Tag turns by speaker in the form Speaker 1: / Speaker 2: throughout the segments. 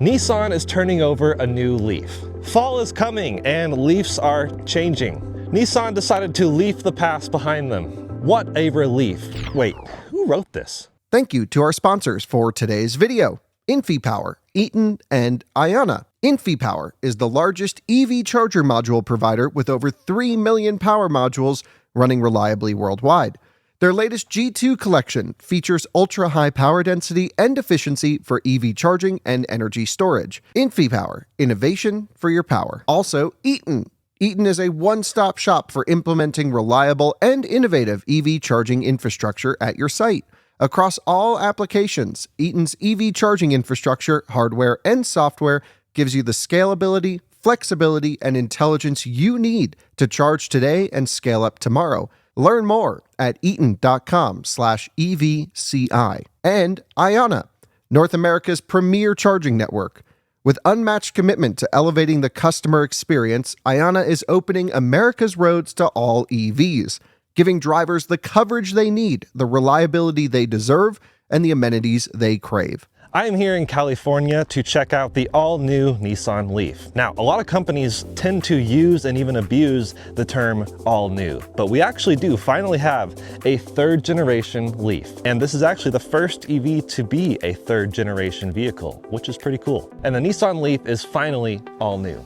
Speaker 1: Nissan is turning over a new Leaf. Fall is coming and Leafs are changing. Nissan decided to leave the past behind them. What a relief. Wait, who wrote this?
Speaker 2: Thank you to our sponsors for today's video, InfyPower, Eaton, and Ionna. InfyPower is the largest EV charger module provider with over 3 million power modules running reliably worldwide. Their latest G2 collection features ultra-high power density and efficiency for EV charging and energy storage. InfyPower, innovation for your power. Also, Eaton. Eaton is a one-stop shop for implementing reliable and innovative EV charging infrastructure at your site. Across all applications, Eaton's EV charging infrastructure, hardware, and software gives you the scalability, flexibility, and intelligence you need to charge today and scale up tomorrow. Learn more at eaton.com/EVCI. And Ionna, North America's premier charging network. With unmatched commitment to elevating the customer experience, Ionna is opening America's roads to all EVs, giving drivers the coverage they need, the reliability they deserve, and the amenities they crave.
Speaker 1: I am here in California to check out the all-new Nissan LEAF. Now, a lot of companies tend to use and even abuse the term all-new, but we actually do finally have a third-generation LEAF. And this is actually the first EV to be a third-generation vehicle, which is pretty cool. And the Nissan LEAF is finally all-new,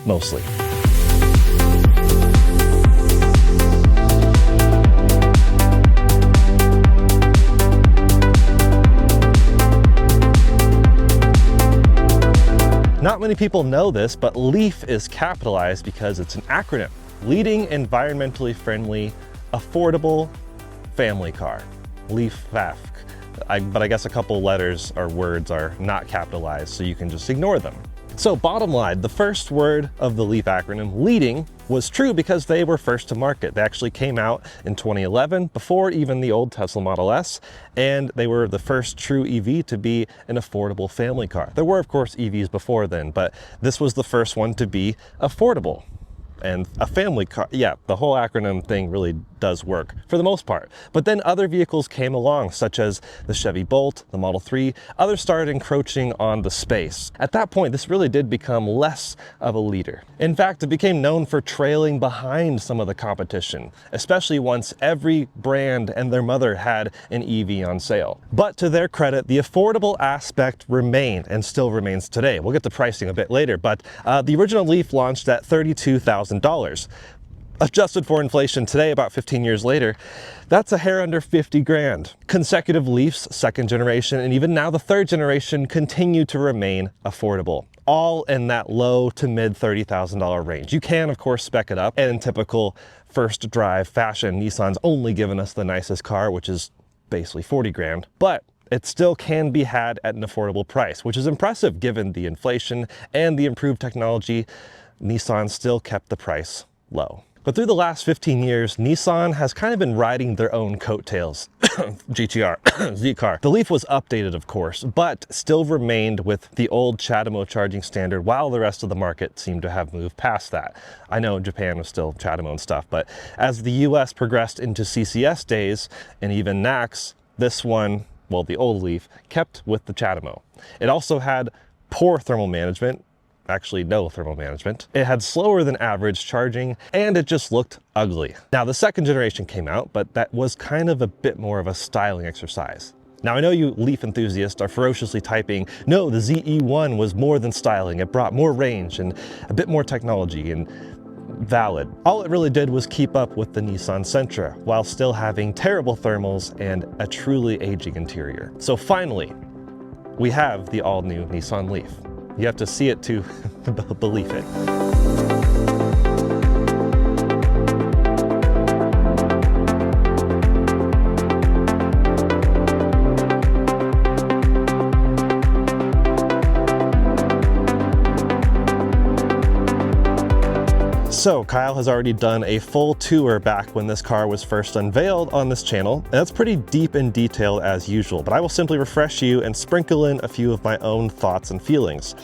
Speaker 1: mostly. Not many people know this, but LEAF is capitalized because it's an acronym. Leading environmentally friendly, affordable family car. LEAF. But I guess a couple letters or words are not capitalized, so you can just ignore them. So bottom line, the first word of the LEAF acronym, leading, was true because they were first to market. They actually came out in 2011, before even the old Tesla Model S, and they were the first true EV to be an affordable family car. There were, of course, EVs before then, but this was the first one to be affordable. And a family car, yeah, the whole acronym thing really does work for the most part. But then other vehicles came along, such as the Chevy Bolt, the Model 3, others started encroaching on the space. At that point, this really did become less of a leader. In fact, it became known for trailing behind some of the competition, especially once every brand and their mother had an EV on sale. But to their credit, the affordable aspect remained and still remains today. We'll get to pricing a bit later, but the original LEAF launched at $32,000. Adjusted for inflation today, about 15 years later, that's a hair under 50 grand. Consecutive LEAFs, second generation, and even now the third generation continue to remain affordable, all in that low to mid $30,000 range. You can, of course, spec it up, and in typical first drive fashion, Nissan's only given us the nicest car, which is basically 40 grand, but it still can be had at an affordable price, which is impressive given the inflation and the improved technology. Nissan still kept the price low. But through the last 15 years, Nissan has kind of been riding their own coattails. GTR, Z-Car. The LEAF was updated, of course, but still remained with the old CHAdeMO charging standard while the rest of the market seemed to have moved past that. I know Japan was still CHAdeMO and stuff, but as the US progressed into CCS days and even NACS, this one, well, the old LEAF, kept with the CHAdeMO. It also had poor thermal management, actually no thermal management. It had slower than average charging, and it just looked ugly. Now, the second generation came out, but that was kind of a bit more of a styling exercise. Now, I know you LEAF enthusiasts are ferociously typing, no, the ZE1 was more than styling. It brought more range and a bit more technology, and valid. All it really did was keep up with the Nissan Sentra while still having terrible thermals and a truly aging interior. So finally, we have the all-new Nissan LEAF. You have to see it to believe it. So Kyle has already done a full tour back when this car was first unveiled on this channel, and that's pretty deep in detail as usual, but I will simply refresh you and sprinkle in a few of my own thoughts and feelings.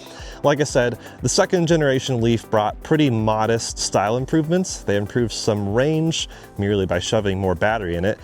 Speaker 1: Like I said, the second generation LEAF brought pretty modest style improvements. They improved some range merely by shoving more battery in it,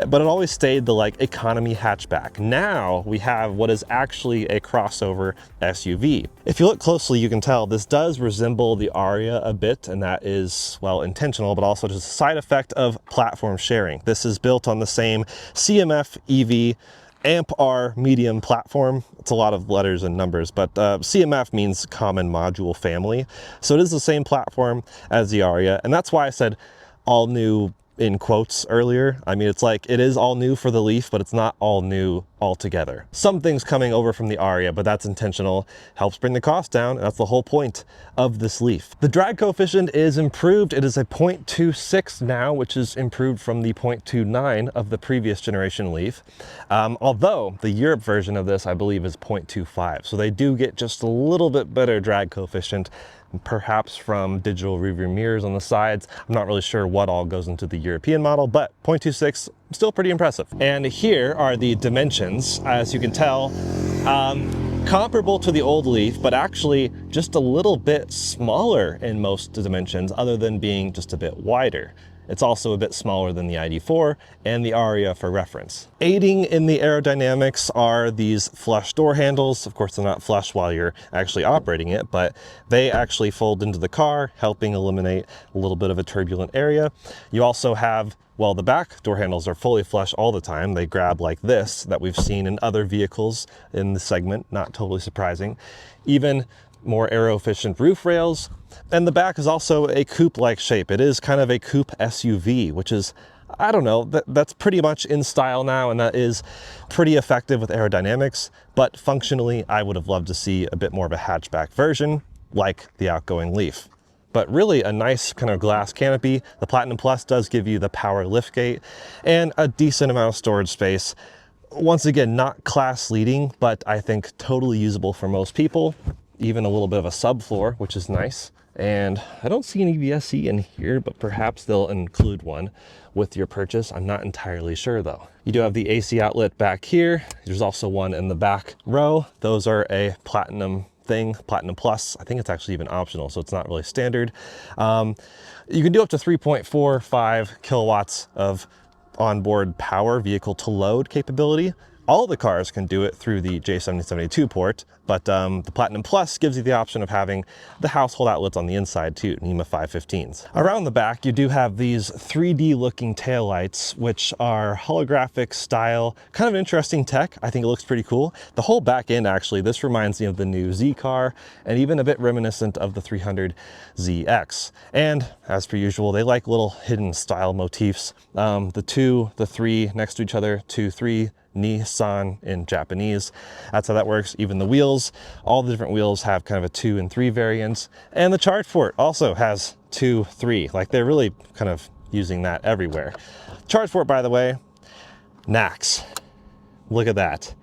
Speaker 1: but it always stayed the like economy hatchback. Now we have what is actually a crossover SUV. If you look closely, you can tell this does resemble the Aria a bit, and that is, well, intentional, but also just a side effect of platform sharing. This is built on the same CMF EV AMP-R medium platform. It's a lot of letters and numbers, but CMF means common module family. So it is the same platform as the Aria, and that's why I said all new in quotes earlier. I mean, it's like it is all new for the Leaf, but it's not all new altogether. Some things coming over from the Aria, but that's intentional, helps bring the cost down, and that's the whole point of this Leaf. The drag coefficient is improved. It is a 0.26 now, which is improved from the 0.29 of the previous generation Leaf. Although the Europe version of this, I believe, is 0.25. So they do get just a little bit better drag coefficient, perhaps from digital rearview mirrors on the sides. I'm not really sure what all goes into the European model, but 0.26, still pretty impressive. And here are the dimensions. As you can tell, comparable to the old Leaf, but actually just a little bit smaller in most dimensions, other than being just a bit wider. It's also a bit smaller than the ID4 and the Aria for reference. Aiding in the aerodynamics are these flush door handles. Of course, they're not flush while you're actually operating it, but they actually fold into the car, helping eliminate a little bit of a turbulent area. You also have, well, the back door handles are fully flush all the time. They grab like this that we've seen in other vehicles in the segment, not totally surprising. Even more aero efficient roof rails, and the back is also a coupe-like shape. It is kind of a coupe SUV, which is, I don't know, that's pretty much in style now, and that is pretty effective with aerodynamics, but functionally I would have loved to see a bit more of a hatchback version like the outgoing Leaf. But really a nice kind of glass canopy. The Platinum Plus does give you the power liftgate and a decent amount of storage space. Once again, not class leading, but I think totally usable for most people. Even a little bit of a subfloor, which is nice. And I don't see an EVSE in here, but perhaps they'll include one with your purchase. I'm not entirely sure though. You do have the AC outlet back here. There's also one in the back row. Those are a Platinum thing, Platinum Plus. I think it's actually even optional, so it's not really standard. You can do up to 3.45 kilowatts of onboard power vehicle to load capability. All the cars can do it through the J7072 port, but the Platinum Plus gives you the option of having the household outlets on the inside too, NEMA 515s. Around the back, you do have these 3D looking taillights, which are holographic style, kind of interesting tech. I think it looks pretty cool. The whole back end, actually, this reminds me of the new Z car and even a bit reminiscent of the 300ZX. And as per usual, they like little hidden style motifs. The 2, the 3 next to each other, 2, 3, Nissan in Japanese. That's how that works. Even the wheels, all the different wheels have kind of a 2 and 3 variants. And the charge port also has 2, 3. Like they're really kind of using that everywhere. Charge port, by the way, NACS. Look at that.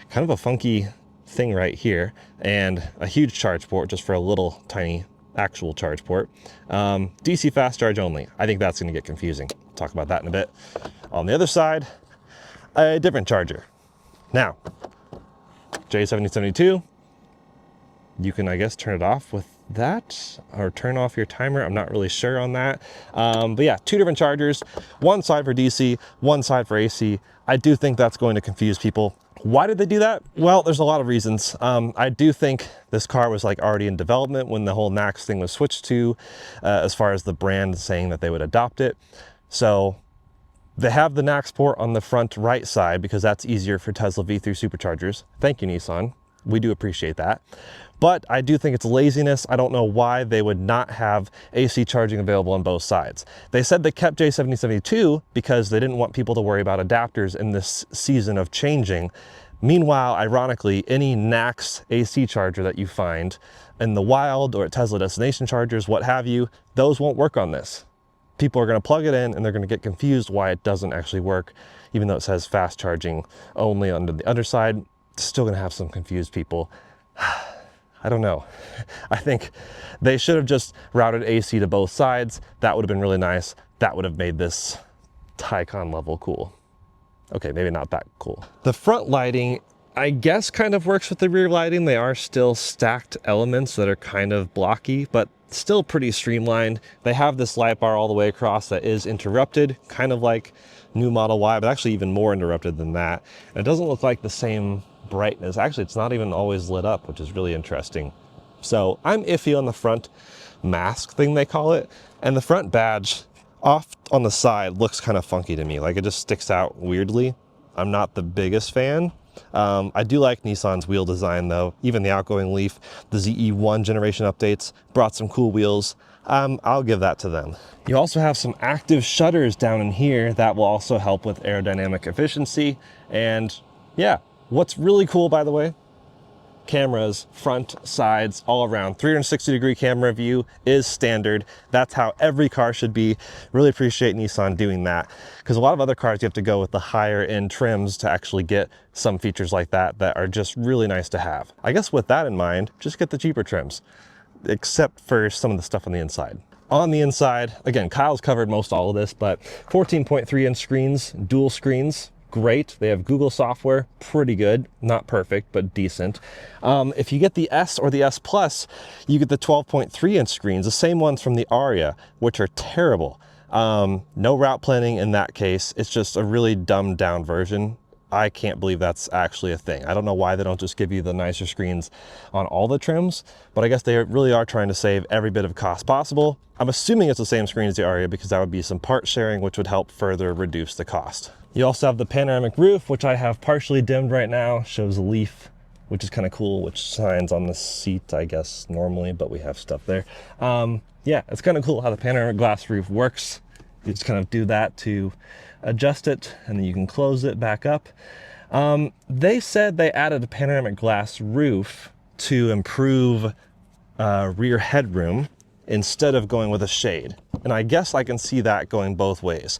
Speaker 1: Kind of a funky thing right here. And a huge charge port just for a little tiny actual charge port. DC fast charge only. I think that's going to get confusing. Talk about that in a bit. On the other side, a different charger. Now, J7072, you can, I guess, turn it off with that or turn off your timer. I'm not really sure on that. But yeah, 2 different chargers, one side for DC, one side for AC. I do think that's going to confuse people. Why did they do that? Well, there's a lot of reasons. I do think this car was like already in development when the whole NACS thing was switched to, as far as the brand saying that they would adopt it. So they have the NACS port on the front right side because that's easier for Tesla V3 superchargers. Thank you, Nissan. We do appreciate that. But I do think it's laziness. I don't know why they would not have AC charging available on both sides. They said they kept J7072 because they didn't want people to worry about adapters in this season of changing. Meanwhile, ironically, any NACS AC charger that you find in the wild or at Tesla destination chargers, what have you, those won't work on this. People are going to plug it in and they're going to get confused why it doesn't actually work, even though it says fast charging only on the underside. It's still going to have some confused people. I don't know. I think they should have just routed AC to both sides. That would have been really nice. That would have made this Taycan level cool. Okay, maybe not that cool. The front lighting, I guess, kind of works with the rear lighting. They are still stacked elements that are kind of blocky, but still pretty streamlined. They have this light bar all the way across that is interrupted, kind of like new Model Y, but actually even more interrupted than that. And it doesn't look like the same brightness. Actually, it's not even always lit up, which is really interesting. So I'm iffy on the front mask thing they call it, and the front badge off on the side looks kind of funky to me. Like it just sticks out weirdly. I'm not the biggest fan. I do like Nissan's wheel design though. Even the outgoing Leaf, the ZE1 generation updates brought some cool wheels. I'll give that to them. You also have some active shutters down in here that will also help with aerodynamic efficiency. And yeah, what's really cool, by the way, cameras, front, sides, all around. 360-degree camera view is standard. That's how every car should be. Really appreciate Nissan doing that, because a lot of other cars you have to go with the higher end trims to actually get some features like that that are just really nice to have. I guess with that in mind, just get the cheaper trims, except for some of the stuff on the inside. On the inside, again, Kyle's covered most all of this, but 14.3-inch screens, dual screens, great. They have Google software, pretty good. Not perfect, but decent. If you get the S or the S Plus, you get the 12.3-inch screens, the same ones from the Aria, which are terrible. No route planning in that case. It's just a really dumbed down version. I can't believe that's actually a thing. I don't know why they don't just give you the nicer screens on all the trims, but I guess they really are trying to save every bit of cost possible. I'm assuming it's the same screen as the Aria because that would be some part sharing, which would help further reduce the cost. You also have the panoramic roof, which I have partially dimmed right now. Shows a leaf, which is kind of cool, which shines on the seat, I guess, normally, but we have stuff there. Yeah, it's kind of cool how the panoramic glass roof works. You just kind of do that to adjust it, and then you can close it back up. They said they added a panoramic glass roof to improve rear headroom instead of going with a shade. And I guess I can see that going both ways.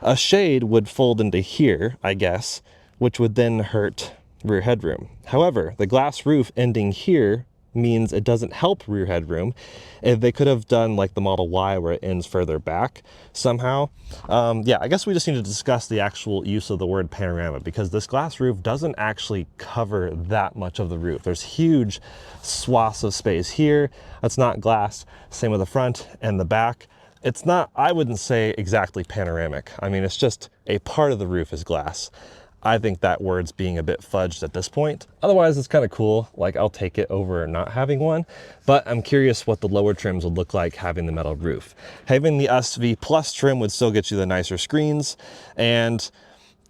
Speaker 1: A shade would fold into here, I guess, which would then hurt rear headroom. However, the glass roof ending here means it doesn't help rear headroom. If they could have done like the Model Y where it ends further back somehow. Yeah, I guess we just need to discuss the actual use of the word panorama, because this glass roof doesn't actually cover that much of the roof. There's huge swaths of space here that's not glass. Same with the front and the back. It's not, I wouldn't say exactly panoramic. I mean, it's just a part of the roof is glass. I think that word's being a bit fudged at this point. Otherwise, it's kind of cool. Like, I'll take it over not having one, but I'm curious what the lower trims would look like having the metal roof. Having the SV Plus trim would still get you the nicer screens and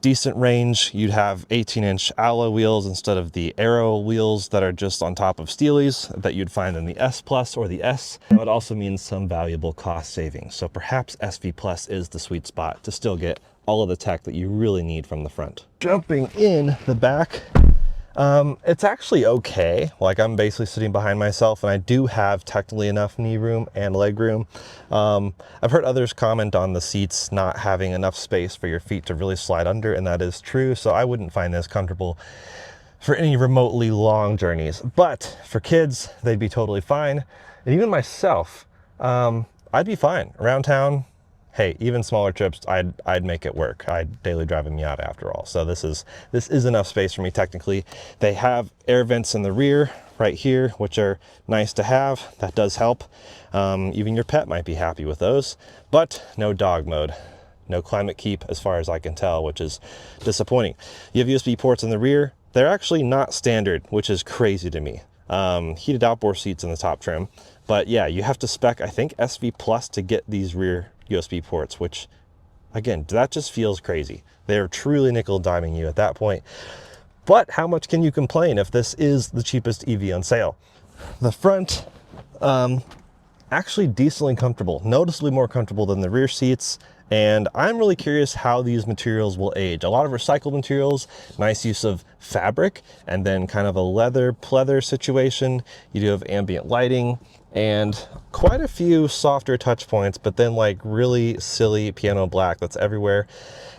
Speaker 1: decent range. You'd have 18-inch alloy wheels instead of the aero wheels that are just on top of steelies that you'd find in the S Plus or the S. That would also mean some valuable cost savings. So perhaps SV Plus is the sweet spot to still get all of the tech that you really need from the front. Jumping in the back, it's actually okay. Like, I'm basically sitting behind myself and I do have technically enough knee room and leg room. I've heard others comment on the seats not having enough space for your feet to really slide under, and that is true. So I wouldn't find this comfortable for any remotely long journeys, but for kids, they'd be totally fine. And even myself, I'd be fine around town. Hey, even smaller trips, I'd make it work. I'd daily drive a Miata after all. So this is enough space for me technically. They have air vents in the rear right here, which are nice to have. That does help. Even your pet might be happy with those, but no dog mode. No climate keep as far as I can tell, which is disappointing. You have USB ports in the rear. They're actually not standard, which is crazy to me. Heated outboard seats in the top trim. But yeah, you have to spec, I think, SV Plus to get these rear USB ports, which again, that just feels crazy. They're truly nickel diming you at that point. But how much can you complain if this is the cheapest EV on sale? The front, actually decently comfortable, noticeably more comfortable than the rear seats. And I'm really curious how these materials will age. A lot of recycled materials, nice use of fabric, and then kind of a leather pleather situation. You do have ambient lighting and quite a few softer touch points, but then like really silly piano black that's everywhere.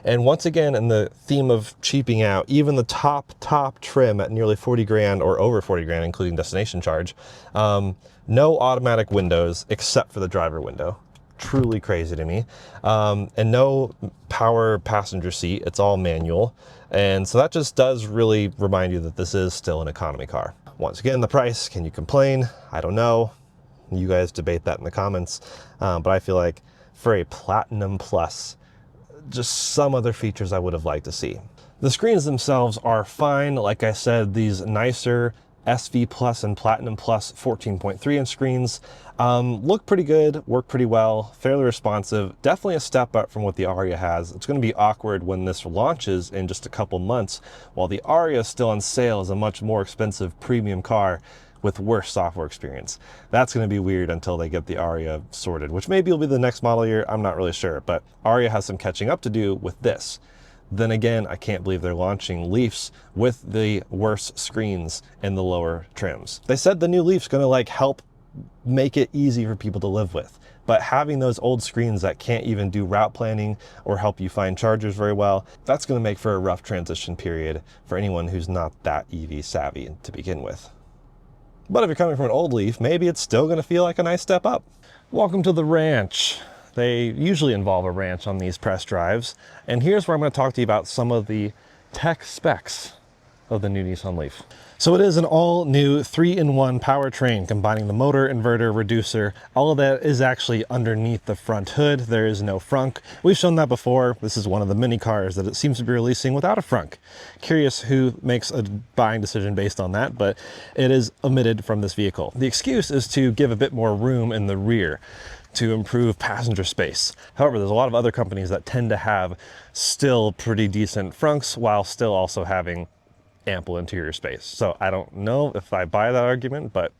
Speaker 1: And once again, in the theme of cheaping out, even the top trim at nearly 40 grand or over 40 grand, including destination charge, no automatic windows except for the driver window. Truly crazy to me. And no power passenger seat, it's all manual. And so that just does really remind you that this is still an economy car. Once again, the price, can you complain? I don't know. You guys debate that in the comments. But I feel like for a Platinum Plus, just some other features I would have liked to see. The screens themselves are fine. Like I said, these nicer SV Plus and Platinum Plus 14.3 inch screens look pretty good, work pretty well, fairly responsive. Definitely a step up from what the Aria has. It's going to be awkward when this launches in just a couple months, while the Aria is still on sale as a much more expensive premium car with worse software experience. That's going to be weird until they get the Aria sorted, which maybe will be the next model year. I'm not really sure, but Aria has some catching up to do with this. Then again, I can't believe they're launching Leafs with the worse screens in the lower trims. They said the new Leaf's going to like help make it easy for people to live with, but having those old screens that can't even do route planning or help you find chargers very well, that's going to make for a rough transition period for anyone who's not that EV savvy to begin with. But if you're coming from an old Leaf, maybe it's still going to feel like a nice step up. Welcome to the ranch. They usually involve a ranch on these press drives. And here's where I'm going to talk to you about some of the tech specs of the new Nissan LEAF. So it is an all-new 3-in-1 powertrain, combining the motor, inverter, reducer. All of that is actually underneath the front hood. There is no frunk. We've shown that before. This is one of the mini cars that it seems to be releasing without a frunk. Curious who makes a buying decision based on that, but it is omitted from this vehicle. The excuse is to give a bit more room in the rear to improve passenger space. However, there's a lot of other companies that tend to have still pretty decent frunks while still also having ample interior space. So I don't know if I buy that argument, but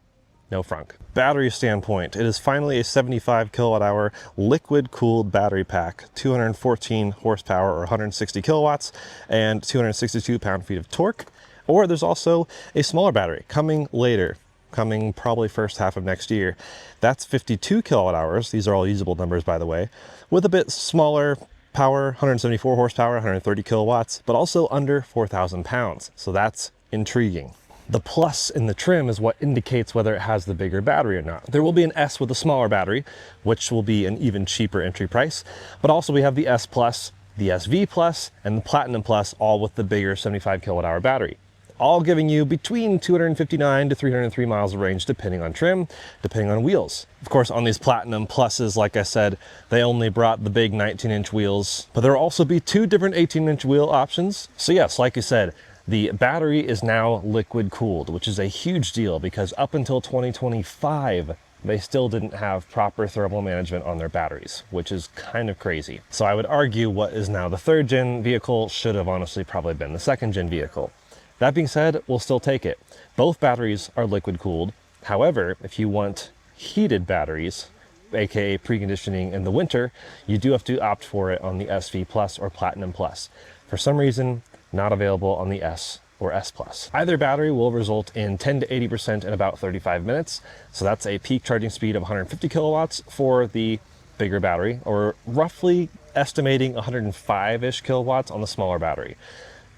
Speaker 1: no frunk. Battery standpoint, it is finally a 75 kilowatt hour liquid cooled battery pack, 214 horsepower or 160 kilowatts and 262 pound-feet of torque. Or there's also a smaller battery coming later, coming probably first half of next year. That's 52 kilowatt hours. These are all usable numbers, by the way, with a bit smaller power, 174 horsepower, 130 kilowatts, but also under 4,000 pounds. So that's intriguing. The plus in the trim is what indicates whether it has the bigger battery or not. There will be an S with a smaller battery, which will be an even cheaper entry price. But also we have the S Plus, the SV Plus, and the Platinum Plus, all with the bigger 75 kilowatt hour battery, all giving you between 259 to 303 miles of range, depending on trim, depending on wheels. Of course, on these Platinum Pluses, like I said, they only brought the big 19-inch wheels, but there will also be two different 18-inch wheel options. So yes, like I said, the battery is now liquid cooled, which is a huge deal because up until 2025, they still didn't have proper thermal management on their batteries, which is kind of crazy. So I would argue what is now the 3rd gen vehicle should have honestly probably been the 2nd gen vehicle. That being said, we'll still take it. Both batteries are liquid cooled. However, if you want heated batteries, aka preconditioning in the winter, you do have to opt for it on the SV Plus or Platinum Plus. For some reason, not available on the S or S Plus. Either battery will result in 10 to 80% in about 35 minutes. So that's a peak charging speed of 150 kilowatts for the bigger battery, or roughly estimating 105-ish kilowatts on the smaller battery.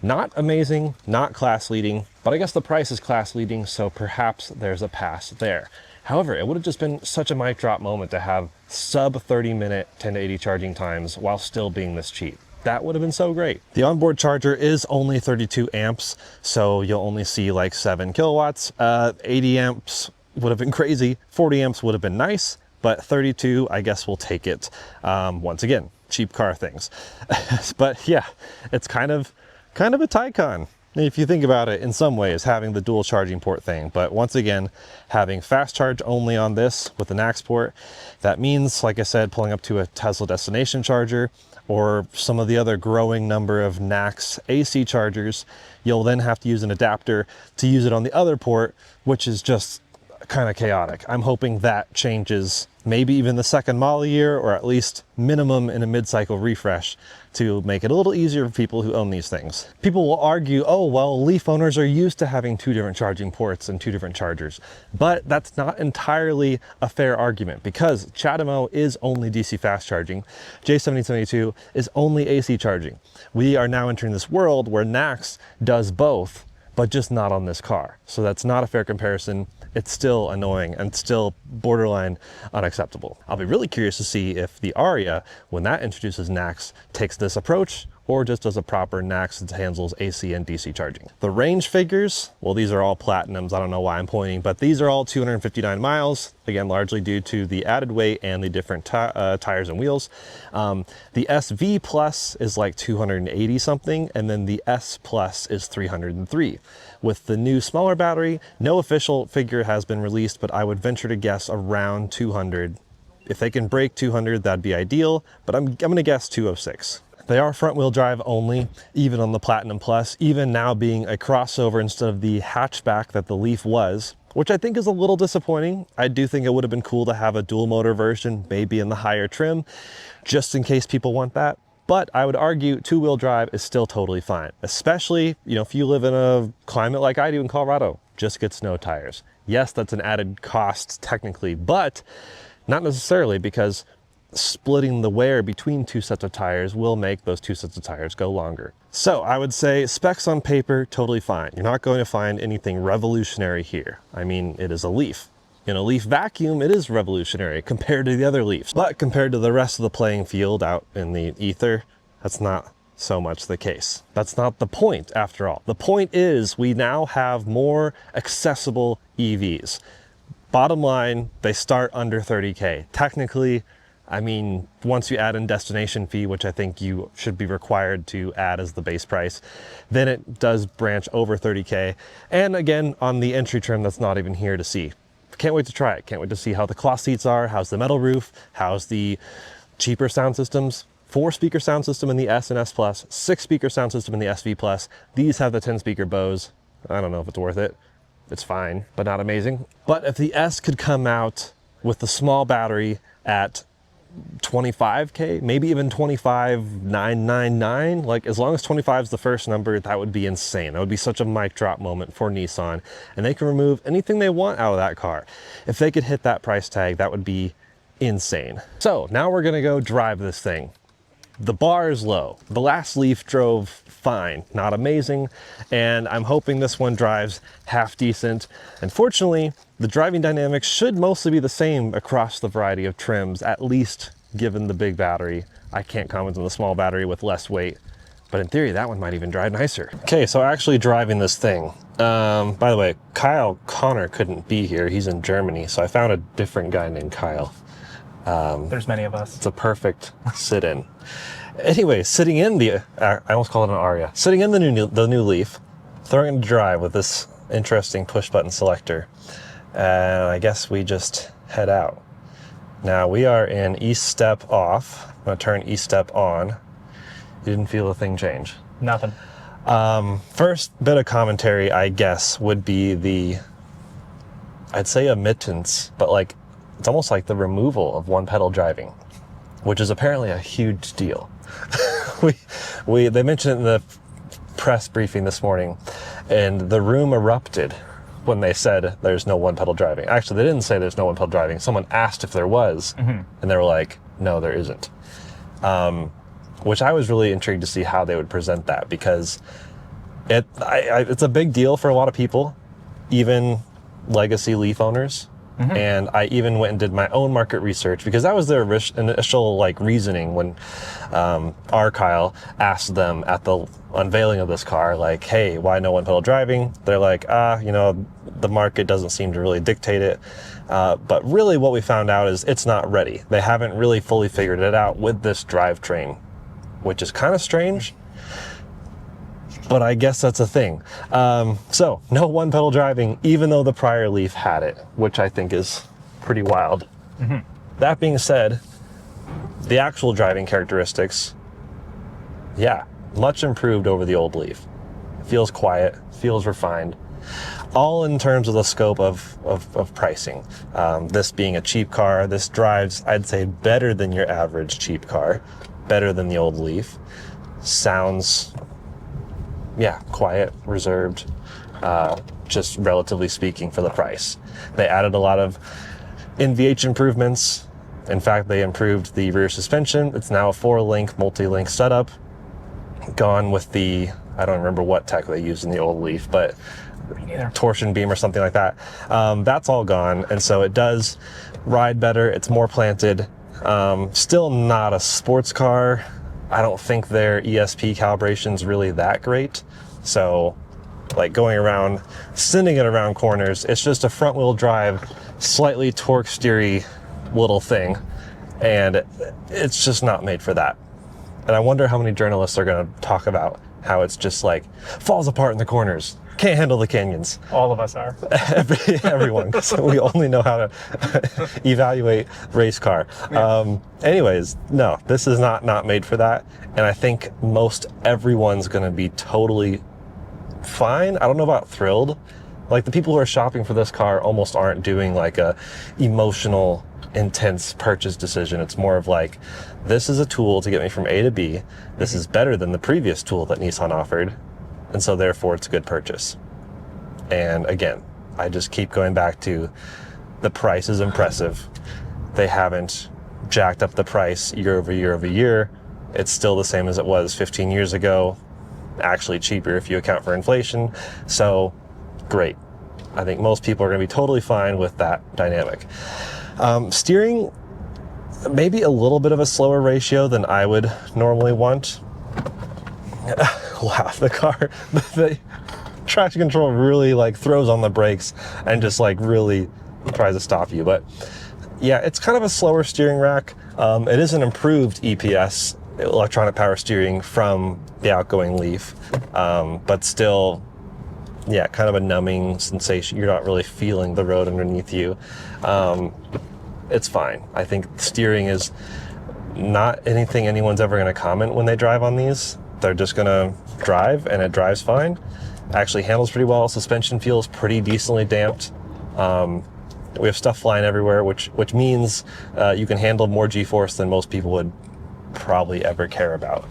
Speaker 1: Not amazing, not class leading, but I guess the price is class leading, so perhaps there's a pass there. However, it would have just been such a mic drop moment to have sub 30-minute 10 to 80 charging times while still being this cheap. That would have been so great. The onboard charger is only 32 amps, so you'll only see like 7 kilowatts. 80 amps would have been crazy. 40 amps would have been nice, but 32, I guess we'll take it. Once again, cheap car things. But yeah, it's kind of a Taycan, if you think about it in some ways, having the dual charging port thing. But once again, having fast charge only on this with the NACS port, that means, like I said, pulling up to a Tesla destination charger or some of the other growing number of NACS AC chargers, you'll then have to use an adapter to use it on the other port, which is just kind of chaotic. I'm hoping that changes maybe even the 2nd model year, or at least minimum in a mid-cycle refresh, to make it a little easier for people who own these things. People will argue, oh, well, Leaf owners are used to having 2 different charging ports and 2 different chargers. But that's not entirely a fair argument, because CHAdeMO is only DC fast charging. J1772 is only AC charging. We are now entering this world where NACS does both, but just not on this car. So that's not a fair comparison. It's still annoying and still borderline unacceptable. I'll be really curious to see if the Aria, when that introduces NACS, takes this approach or just as a proper NACS that handles AC and DC charging. The range figures, well, these are all platinums. I don't know why I'm pointing, but these are all 259 miles. Again, largely due to the added weight and the different tires and wheels. The SV Plus is like 280 something, and then the S Plus is 303. With the new smaller battery, no official figure has been released, but I would venture to guess around 200. If they can break 200, that'd be ideal, but I'm gonna guess 206. They are front wheel drive only, even on the Platinum Plus, even now being a crossover instead of the hatchback that the Leaf was, which I think is a little disappointing. I do think it would have been cool to have a dual motor version, maybe in the higher trim, just in case people want that. But I would argue two-wheel drive is still totally fine, especially, you know, if you live in a climate like I do in Colorado, just get snow tires. Yes, that's an added cost technically, but not necessarily, because splitting the wear between two sets of tires will make those two sets of tires go longer. So I would say specs on paper, totally fine. You're not going to find anything revolutionary here. I mean, it is a Leaf. In a Leaf vacuum, it is revolutionary compared to the other Leafs. But compared to the rest of the playing field out in the ether, that's not so much the case. That's not the point after all. The point is we now have more accessible EVs. Bottom line, they start under 30K. Technically, I mean, once you add in destination fee, which I think you should be required to add as the base price, then it does branch over 30K. And again, on the entry trim, that's not even here to see. Can't wait to try it. Can't wait to see how the cloth seats are, how's the metal roof, how's the cheaper sound systems. 4-speaker sound system in the S and S Plus, 6-speaker sound system in the SV Plus. These have the 10-speaker Bose. I don't know if it's worth it. It's fine, but not amazing. But if the S could come out with the small battery at 25K, maybe even 25,999, like as long as 25 is the first number, that would be insane. That would be such a mic drop moment for Nissan, and they can remove anything they want out of that car. If they could hit that price tag, that would be insane. So now we're gonna go drive this thing. The bar is low. The last Leaf drove fine, not amazing, and I'm hoping this one drives half decent. Unfortunately, the driving dynamics should mostly be the same across the variety of trims, at least given the big battery. I can't comment on the small battery with less weight, but in theory, that one might even drive nicer. Okay, so actually driving this thing. By the way, Kyle Connor couldn't be here. He's in Germany, so I found a different guy named Kyle.
Speaker 3: There's many of us.
Speaker 1: It's a perfect sit-in. Anyway, sitting in the, I almost called it an Aria. Sitting in the new Leaf, throwing it to drive with this interesting push-button selector. And I guess we just head out. Now we are in east step off. I'm gonna turn east step on. You didn't feel a thing change?
Speaker 3: Nothing.
Speaker 1: First bit of commentary, I guess, would be the, I'd say emittance, but like, it's almost like the removal of one pedal driving, which is apparently a huge deal. They mentioned it in the press briefing this morning, and the room erupted when they said there's no one pedal driving. Actually, they didn't say there's no one pedal driving. Someone asked if there was, and they were like, no, there isn't. Which I was really intrigued to see how they would present that, because it's a big deal for a lot of people, even legacy Leaf owners. And I even went and did my own market research, because that was their initial like reasoning when our Kyle asked them at the unveiling of this car, like, hey, why no one pedal driving? They're like, you know, the market doesn't seem to really dictate it. But really what we found out is it's not ready. They haven't really fully figured it out with this drivetrain, which is kind of strange. But I guess that's a thing. So no one pedal driving, even though the prior Leaf had it, which I think is pretty wild. That being said, the actual driving characteristics, yeah, much improved over the old Leaf. Feels quiet, feels refined, all in terms of the scope of pricing. This being a cheap car, this drives, I'd say, better than your average cheap car, better than the old Leaf. Sounds, yeah, quiet, reserved, just relatively speaking for the price. They added a lot of NVH improvements. In fact, they improved the rear suspension. It's now a 4-link, multi-link setup. Gone with the, I don't remember what tech they used in the old Leaf, but torsion beam or something like that. That's all gone, and so it does ride better. It's more planted. Still not a sports car. I don't think their ESP calibration's really that great. So like going around, sending it around corners, it's just a front wheel drive, slightly torque steery little thing. And it's just not made for that. And I wonder how many journalists are going to talk about how it's just like falls apart in the corners, can't handle the canyons.
Speaker 3: All of us are.
Speaker 1: Everyone, because we only know how to evaluate race car.
Speaker 3: Yeah.
Speaker 1: Anyways, no, this is not made for that. And I think most everyone's going to be totally fine. I don't know about thrilled. Like the people who are shopping for this car almost aren't doing like a emotional, intense purchase decision. It's more of like, this is a tool to get me from A to B. This is better than the previous tool that Nissan offered. And so therefore it's a good purchase. And again, I just keep going back to the price is impressive. They haven't jacked up the price year over year over year. It's still the same as it was 15 years ago. Actually cheaper if you account for inflation. So great. I think most people are going to be totally fine with that dynamic. Steering, maybe a little bit of a slower ratio than I would normally want. Wow, the car, the traction control really like throws on the brakes and just like really tries to stop you. But yeah, it's kind of a slower steering rack. It is an improved EPS, electronic power steering, from the outgoing Leaf, but still, yeah, kind of a numbing sensation. You're not really feeling the road underneath you. It's fine. I think steering is not anything anyone's ever going to comment when they drive on these. They're just going to drive, and it drives fine. Actually handles pretty well. Suspension feels pretty decently damped. We have stuff flying everywhere, which means you can handle more G-force than most people would probably ever care about.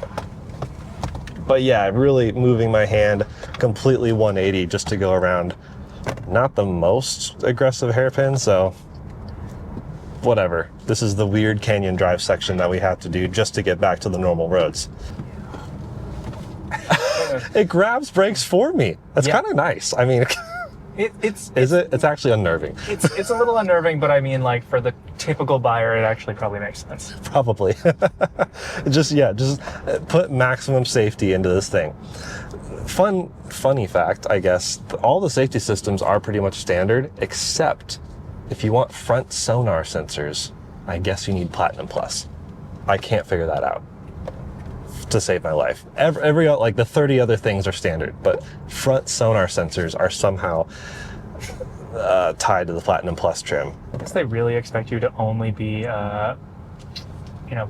Speaker 1: But yeah, really moving my hand completely 180 just to go around not the most aggressive hairpin, so whatever. This is the weird canyon drive section that we have to do just to get back to the normal roads. It grabs brakes for me. That's kind of nice. I mean, it's actually unnerving.
Speaker 3: It's a little unnerving, but I mean, like, for the typical buyer, it actually probably makes sense.
Speaker 1: Probably. just put maximum safety into this thing. Funny fact, I guess, all the safety systems are pretty much standard, except if you want front sonar sensors, I guess you need Platinum Plus. I can't figure that out to save my life. Every like the 30 other things are standard, but front sonar sensors are somehow tied to the Platinum Plus trim.
Speaker 3: I guess they really expect you to only be,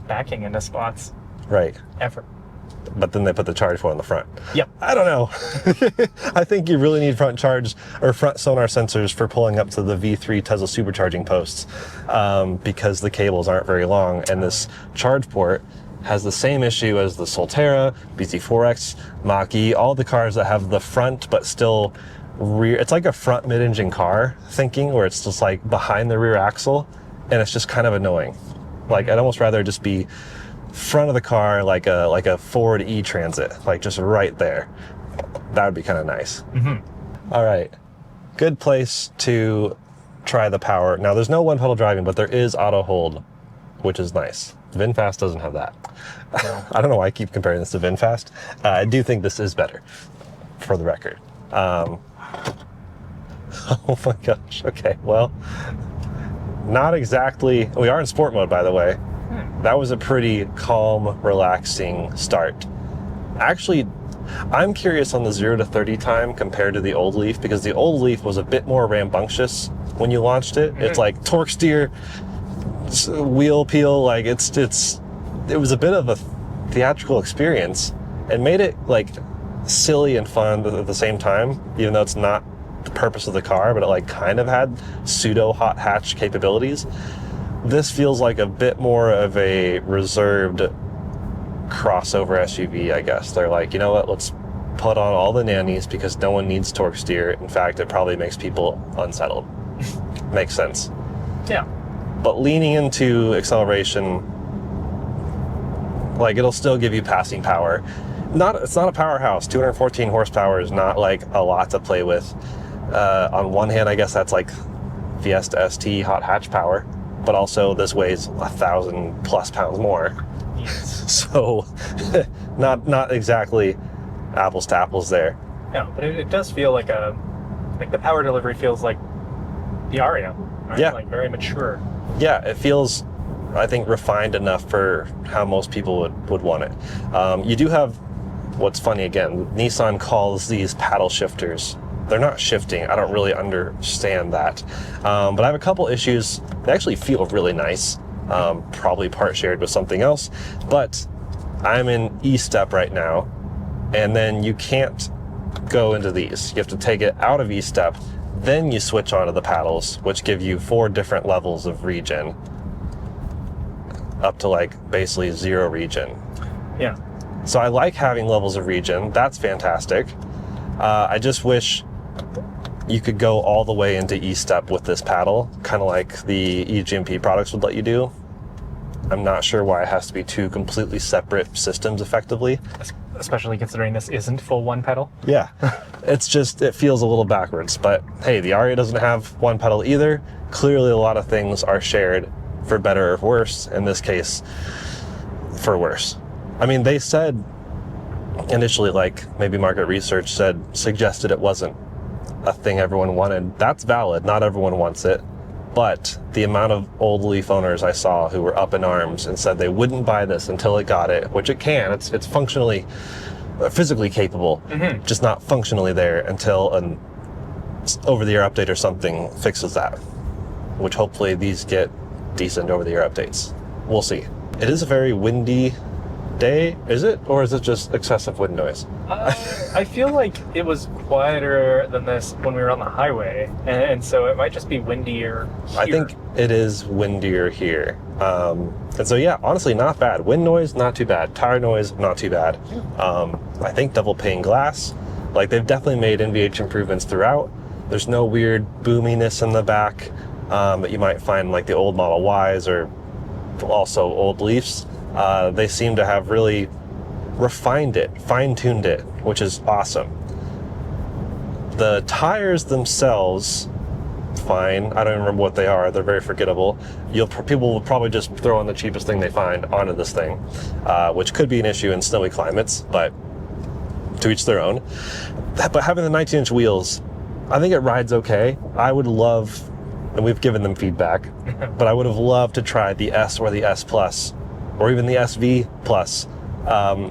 Speaker 3: backing into spots.
Speaker 1: Right.
Speaker 3: Effort.
Speaker 1: But then they put the charge port on the front.
Speaker 3: Yep.
Speaker 1: I don't know. I think you really need front charge or front sonar sensors for pulling up to the V3 Tesla supercharging posts, because the cables aren't very long, and this charge port has the same issue as the Solterra, BZ4X, Mach-E, all the cars that have the front but still rear. It's like a front mid-engine car thinking, where it's just like behind the rear axle, and it's just kind of annoying. Like, I'd almost rather just be front of the car like a Ford E-Transit, like just right there. That would be kind of nice. Mm-hmm. All right, good place to try the power. Now, there's no one pedal driving, but there is auto hold, which is nice. VinFast doesn't have that. No. I don't know why I keep comparing this to VinFast. I do think this is better, for the record. Oh my gosh. Okay, well, not exactly. We are in sport mode, by the way. That was a pretty calm, relaxing start. Actually, I'm curious on the 0 to 30 time compared to the old Leaf, because the old Leaf was a bit more rambunctious when you launched it. It's like torque steer, wheel peel, like it was a bit of a theatrical experience, and made it like silly and fun at the same time, even though it's not the purpose of the car, but it like kind of had pseudo hot hatch capabilities. This feels like a bit more of a reserved crossover SUV, I guess. They're like, you know what, let's put on all the nannies because no one needs torque steer. In fact, it probably makes people unsettled. Makes sense.
Speaker 3: Yeah.
Speaker 1: But leaning into acceleration, like, it'll still give you passing power. It's not a powerhouse. 214 horsepower is not like a lot to play with. On one hand, I guess that's like Fiesta ST hot hatch power, but also this weighs 1,000+ pounds more.
Speaker 3: Yes.
Speaker 1: So not exactly apples to apples there.
Speaker 3: No, but it does feel like the power delivery feels like the Aria, right?
Speaker 1: Yeah.
Speaker 3: Like very mature.
Speaker 1: Yeah, it feels, I think, refined enough for how most people would want it. You do have, what's funny again, Nissan calls these paddle shifters. They're not shifting. I don't really understand that. But I have a couple issues. They actually feel really nice. Probably part shared with something else. But I'm in E-step right now, and then you can't go into these. You have to take it out of E-step, then you switch onto the paddles, which give you 4 different levels of regen, up to like basically 0 regen.
Speaker 3: Yeah.
Speaker 1: So I like having levels of regen. That's fantastic. I just wish you could go all the way into E-step with this paddle, kind of like the eGMP products would let you do. I'm not sure why it has to be 2 completely separate systems effectively.
Speaker 3: Especially considering this isn't full one pedal.
Speaker 1: Yeah, it's just, it feels a little backwards, but hey, the Aria doesn't have 1 pedal either. Clearly a lot of things are shared for better or worse, in this case, for worse. I mean, they said initially, like maybe market research suggested it wasn't a thing everyone wanted. That's valid, not everyone wants it. But the amount of old Leaf owners I saw who were up in arms and said they wouldn't buy this until it got it, which it can, it's functionally, physically capable, just not functionally there until an over-the-air update or something fixes that, which hopefully these get decent over-the-air updates. We'll see. It is a very windy day, is it? Or is it just excessive wind noise?
Speaker 3: I feel like it was quieter than this when we were on the highway, and so it might just be windier here.
Speaker 1: I think it is windier here. And so yeah, honestly, not bad. Wind noise, not too bad. Tire noise, not too bad. I think double pane glass. Like, they've definitely made NVH improvements throughout. There's no weird boominess in the back that you might find like the old Model Ys or also old Leafs. They seem to have really refined it, fine-tuned it, which is awesome. The tires themselves, fine. I don't even remember what they are. They're very forgettable. People will probably just throw on the cheapest thing they find onto this thing, which could be an issue in snowy climates, but to each their own. But having the 19-inch wheels, I think it rides okay. I would love, and we've given them feedback, but I would have loved to try the S or the S Plus, or even the SV Plus,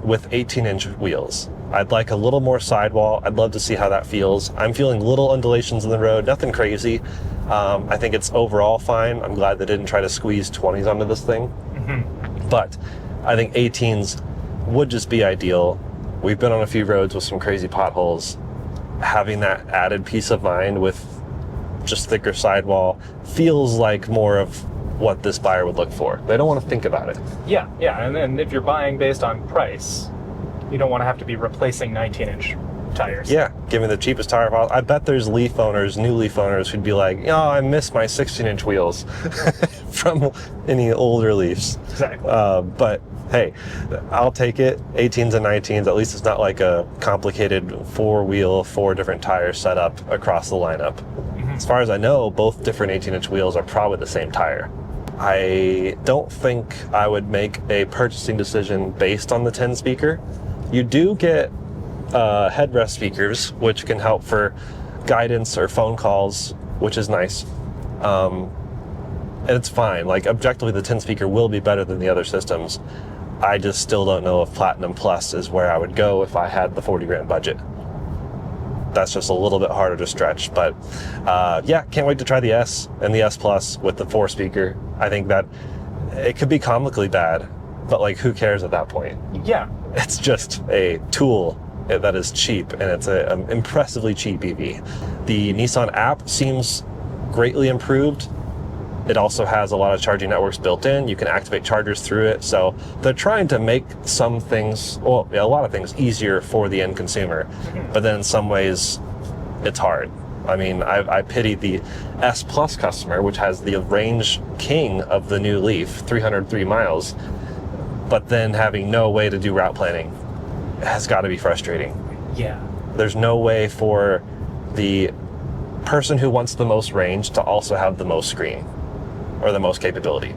Speaker 1: with 18-inch wheels. I'd like a little more sidewall. I'd love to see how that feels. I'm feeling little undulations in the road, nothing crazy. I think it's overall fine. I'm glad they didn't try to squeeze 20s onto this thing. But I think 18s would just be ideal. We've been on a few roads with some crazy potholes. Having that added peace of mind with just thicker sidewall feels like more of what this buyer would look for. They don't want to think about it.
Speaker 3: Yeah, and if you're buying based on price, you don't want to have to be replacing 19-inch tires.
Speaker 1: Yeah, giving the cheapest tire possible. I bet there's Leaf owners, new Leaf owners, who'd be like, oh, I miss my 16-inch wheels from any older Leafs.
Speaker 3: Exactly.
Speaker 1: But hey, I'll take it. 18s and 19s, at least it's not like a complicated 4-wheel, 4 different tire setup across the lineup. As far as I know, both different 18-inch wheels are probably the same tire. I don't think I would make a purchasing decision based on the 10 speaker. You do get headrest speakers, which can help for guidance or phone calls, which is nice. And it's fine. Like, objectively, the 10 speaker will be better than the other systems. I just still don't know if Platinum Plus is where I would go if I had the 40 grand budget. That's just a little bit harder to stretch, but yeah, can't wait to try the S and the S Plus with the 4 speaker. I think that it could be comically bad, but like, who cares at that point?
Speaker 3: Yeah.
Speaker 1: It's just a tool that is cheap, and it's an impressively cheap EV. The Nissan app seems greatly improved. It also has a lot of charging networks built in. You can activate chargers through it. So they're trying to make some things, well, a lot of things easier for the end consumer. But then in some ways, it's hard. I mean, I pity the S Plus customer, which has the range king of the new Leaf, 303 miles, but then having no way to do route planning has got to be frustrating.
Speaker 3: Yeah.
Speaker 1: There's no way for the person who wants the most range to also have the most screen or the most capability.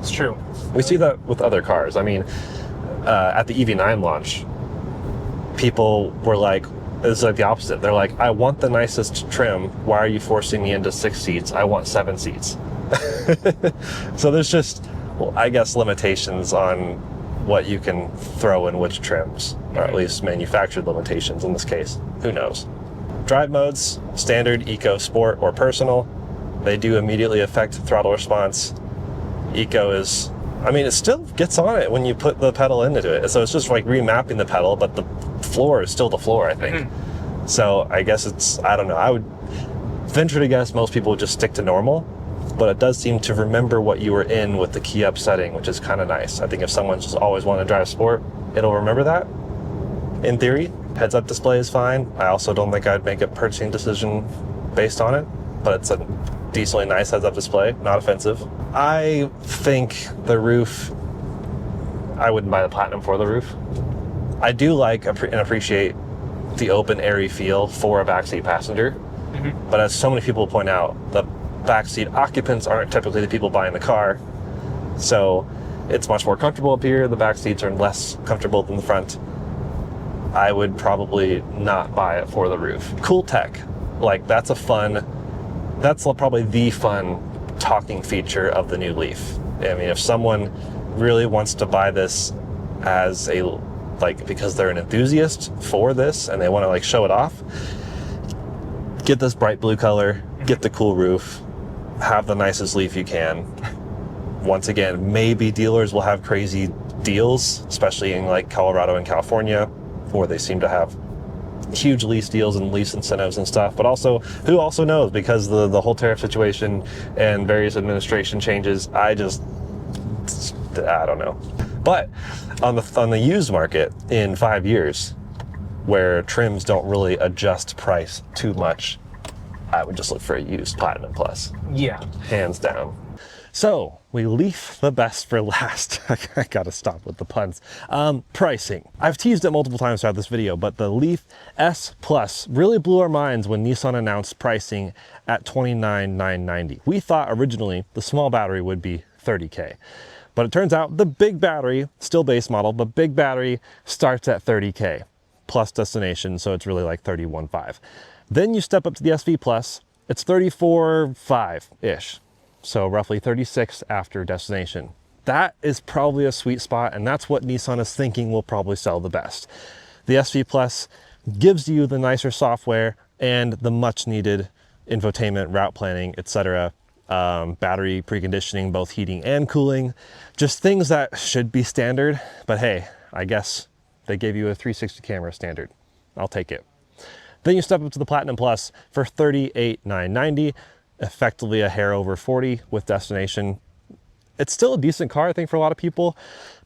Speaker 3: It's true.
Speaker 1: We see that with other cars. I mean, at the EV9 launch, people were like, it's like the opposite. They're like, I want the nicest trim. Why are you forcing me into 6 seats? I want 7 seats. So there's just, well, I guess, limitations on what you can throw in which trims, or at least manufactured limitations in this case. Who knows? Drive modes, standard, eco, sport, or personal. They do immediately affect throttle response. Eco is, I mean, it still gets on it when you put the pedal into it. So it's just like remapping the pedal, but the floor is still the floor, I think. So I guess it's, I don't know. I would venture to guess most people would just stick to normal, but it does seem to remember what you were in with the key up setting, which is kind of nice. I think if someone just always wanted to drive sport, it'll remember that, in theory. Heads up display is fine. I also don't think I'd make a purchasing decision based on it, but it's a decently nice heads up display, not offensive. I think the roof, I wouldn't buy the Platinum for the roof. I do like and appreciate the open, airy feel for a backseat passenger, but as so many people point out, the backseat occupants aren't typically the people buying the car, so it's much more comfortable up here. The back seats are less comfortable than the front. I would probably not buy it for the roof. Cool tech, like that's probably the fun talking feature of the new Leaf. I mean, if someone really wants to buy this as a, like, because they're an enthusiast for this and they want to like show it off, get this bright blue color, get the cool roof, have the nicest Leaf you can. Once again, maybe dealers will have crazy deals, especially in like Colorado and California, where they seem to have huge lease deals and lease incentives and stuff. But also, who also knows, because the whole tariff situation and various administration changes, I don't know. But on the used market in 5 years, where trims don't really adjust price too much, I would just look for a used Platinum Plus. Yeah. Hands down. So we leave the best for last. I gotta stop with the puns. Pricing. I've teased it multiple times throughout this video, but the Leaf S Plus really blew our minds when Nissan announced pricing at $29,990. We thought originally the small battery would be $30K. But it turns out the big battery, still base model, but big battery starts at $30K plus destination, so it's really like $31,500. Then you step up to the SV Plus, it's $34,500-ish. So roughly $36,000 after destination. That is probably a sweet spot, and that's what Nissan is thinking will probably sell the best. The SV Plus gives you the nicer software and the much needed infotainment, route planning, etc. Battery preconditioning, both heating and cooling. Just things that should be standard, but hey, I guess they gave you a 360 camera standard. I'll take it. Then you step up to the Platinum Plus for $38,990, effectively a hair over $40,000 with destination. It's still a decent car, I think, for a lot of people,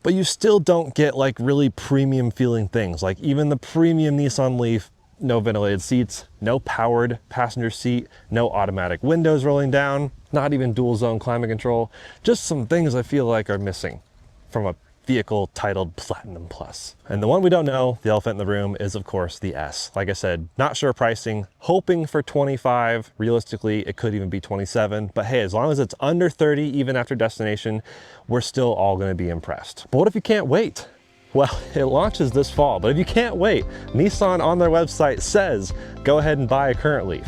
Speaker 1: but you still don't get like really premium feeling things. Like even the premium Nissan Leaf, no ventilated seats, no powered passenger seat, no automatic windows rolling down, not even dual zone climate control. Just some things I feel like are missing from a vehicle titled Platinum Plus. And the one we don't know, the elephant in the room, is of course the S. Like I said, not sure pricing, hoping for 25. Realistically, it could even be 27. But hey, as long as it's under 30, even after destination, we're still all gonna be impressed. But what if you can't wait? Well, it launches this fall, but if you can't wait, Nissan on their website says, go ahead and buy a current Leaf.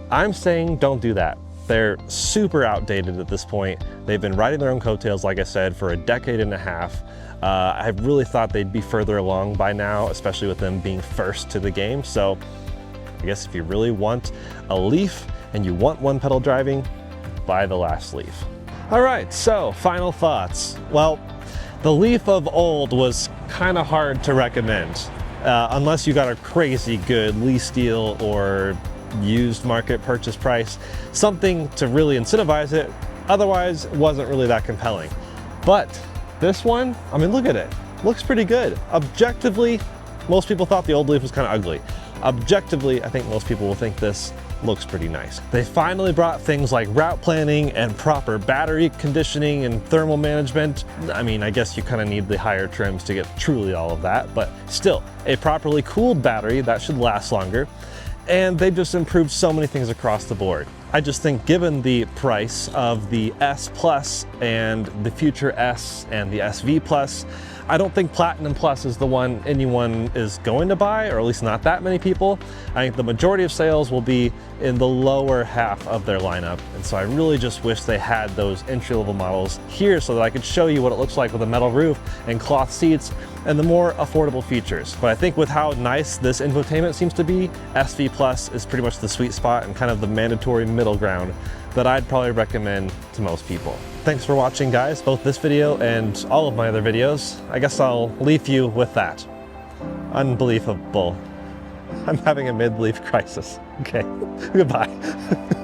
Speaker 1: I'm saying don't do that. They're super outdated at this point. They've been riding their own coattails, like I said, for a decade and a half. I really thought they'd be further along by now, especially with them being first to the game. So I guess if you really want a Leaf and you want one pedal driving, buy the last Leaf. All right, so final thoughts. Well, the Leaf of old was kind of hard to recommend, unless you got a crazy good lease deal or used market purchase price, something to really incentivize it. Otherwise, it wasn't really that compelling. But this one, I mean, look at it. Looks pretty good. Objectively, most people thought the old Leaf was kind of ugly. Objectively, I think most people will think this looks pretty nice. They finally brought things like route planning and proper battery conditioning and thermal management. I mean, I guess you kind of need the higher trims to get truly all of that, but still, a properly cooled battery that should last longer. and they've just improved so many things across the board. I just think given the price of the S Plus and the future S and the SV Plus, I don't think Platinum Plus is the one anyone is going to buy, or at least not that many people. I think the majority of sales will be in the lower half of their lineup. And so I really just wish they had those entry-level models here so that I could show you what it looks like with a metal roof and cloth seats and the more affordable features. But I think with how nice this infotainment seems to be, SV Plus is pretty much the sweet spot and kind of the mandatory middle ground that I'd probably recommend to most people. Thanks for watching, guys, both this video and all of my other videos. I guess I'll leave you with that. Unbelievable. I'm having a mid-leaf crisis. Okay, goodbye.